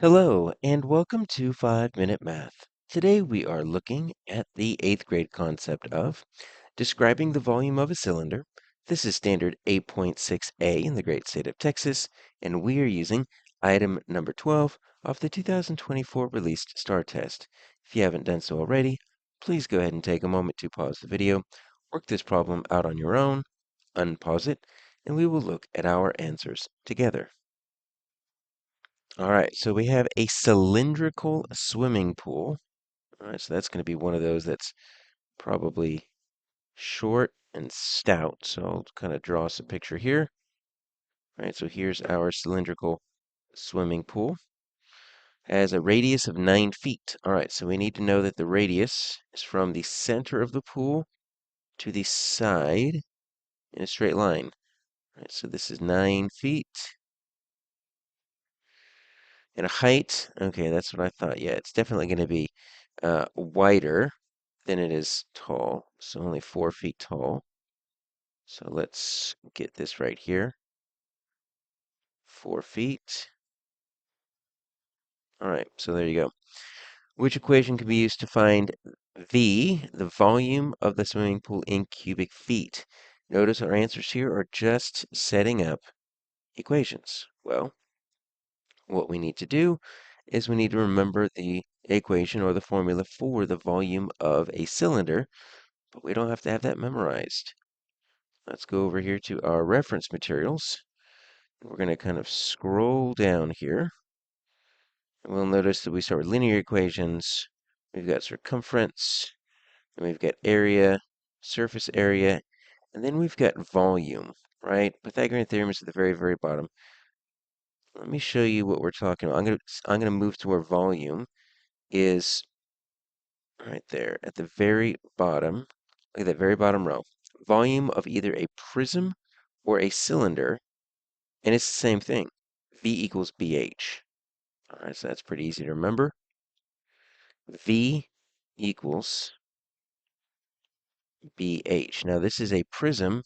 Hello, and welcome to 5 Minute Math. Today we are looking at the 8th grade concept of describing the volume of a cylinder. This is standard 8.6a in the great state of Texas, and we are using item number 12 of the 2024 released STAAR test. If you haven't done so already, please go ahead and take a moment to pause the video, work this problem out on your own, unpause it, and we will look at our answers together. All right, so we have a cylindrical swimming pool. All right, so that's going to be one of those that's probably short and stout. So I'll kind of draw us a picture here. All right, so here's our cylindrical swimming pool. Has a radius of 9 feet. All right, so we need to know that the radius is from the center of the pool to the side in a straight line. All right, so this is 9 feet. And a height, okay, that's what I thought. Yeah, it's definitely going to be wider than it is tall, so only 4 feet tall. So let's get this right here. 4 feet. All right, so there you go. Which equation can be used to find V, the volume of the swimming pool in cubic feet? Notice our answers here are just setting up equations. Well, what we need to do is we need to remember the equation or the formula for the volume of a cylinder, but we don't have to have that memorized. Let's go over here to our reference materials. We're going to kind of scroll down here. And we'll notice that we start with linear equations. We've got circumference, and we've got area, surface area, and then we've got volume, right? Pythagorean theorem is at the very, very bottom. Let me show you what we're talking about. I'm gonna move to where volume is right there at the very bottom. Look at that very bottom row. Volume of either a prism or a cylinder, and it's the same thing. V equals BH. All right, so that's pretty easy to remember. V equals BH. Now, this is a prism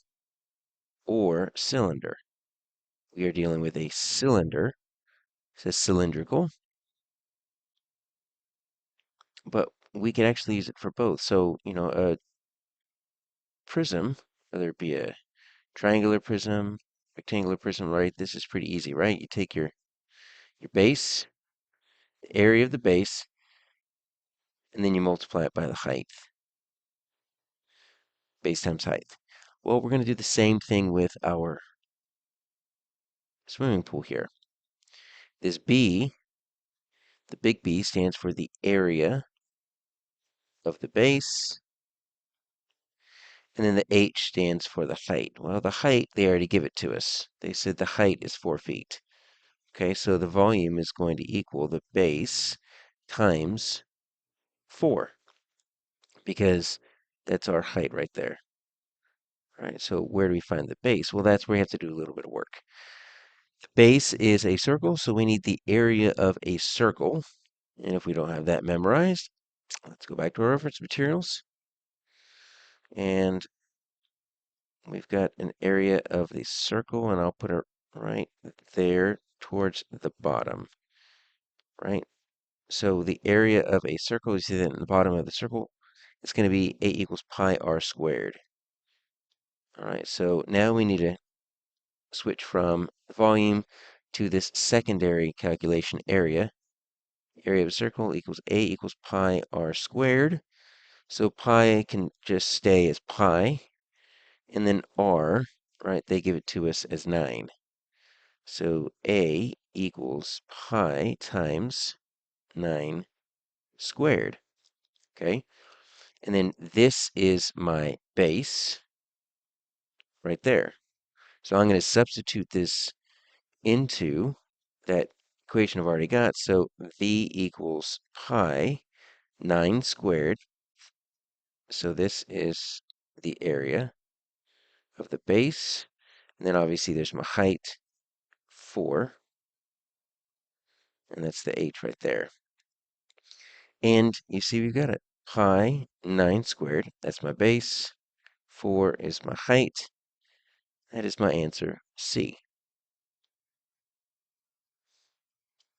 or cylinder. We are dealing with a cylinder. It says cylindrical, but we can actually use it for both. So, a prism, whether it be a triangular prism, rectangular prism, right? This is pretty easy, right? You take your base, the area of the base, and then you multiply it by the height. Base times height. Well, we're going to do the same thing with our swimming pool here. This B, the big B, stands for the area of the base, and then the H stands for the height. Well, the height, they already give it to us. They said the height is 4 feet. Okay, so the volume is going to equal the base times 4, because that's our height right there. All right, so where do we find the base? Well, that's where we have to do a little bit of work. The base is a circle, so we need the area of a circle. And if we don't have that memorized, let's go back to our reference materials. And we've got an area of the circle, and I'll put it right there towards the bottom, right? So the area of a circle, you see that in the bottom of the circle, it's going to be A equals pi r squared. All right, so now we need to switch from volume to this secondary calculation area. Area of a circle equals A equals pi r squared. So pi can just stay as pi. And then r, right, they give it to us as 9. So A equals pi times 9 squared. Okay? And then this is my base right there. So I'm going to substitute this into that equation I've already got. So V equals pi 9 squared. So this is the area of the base. And then obviously there's my height, 4. And that's the H right there. And you see we've got it. Pi 9 squared. That's my base. 4 is my height. That is my answer, C.